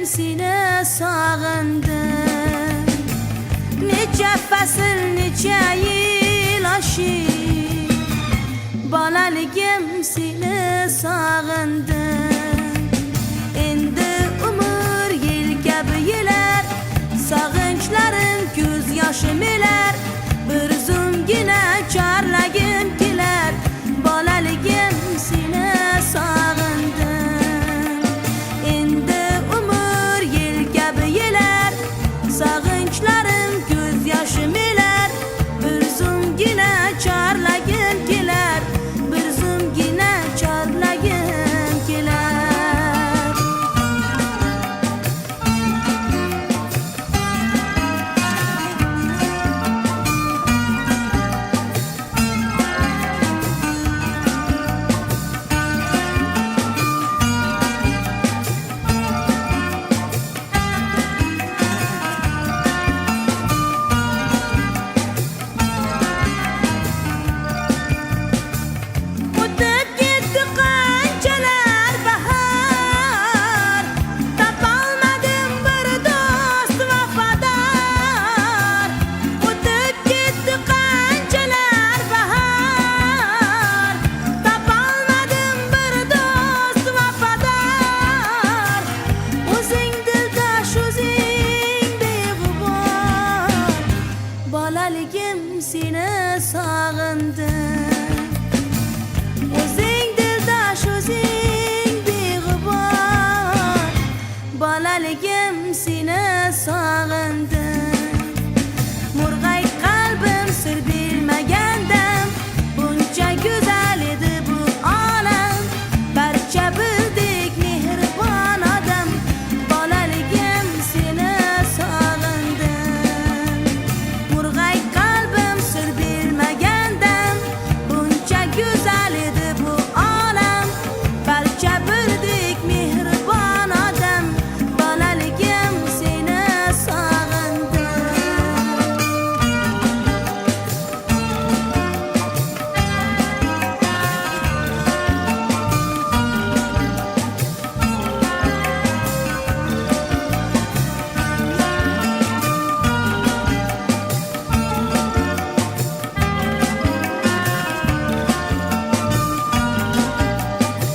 seni sog'indim. Necha fasl, necha yil oshib, bolaligim seni sog'indim. Endi umr yil kabi yilar, sog'inchlarim ko'z yoshim elar. Bir zumgina chorlagim kelar, bolaligim seni sog'indim. Endi umr yil kabi yilar, sog'inchlarim ko'z yoshim elar. Bir zumgina chorlagim kelar, bir zumgina chorlagim kelar. Bolaligim seni sog'indim. O'zing dildosh, o'zing beg'ubor. Bolaligim seni sog'indim.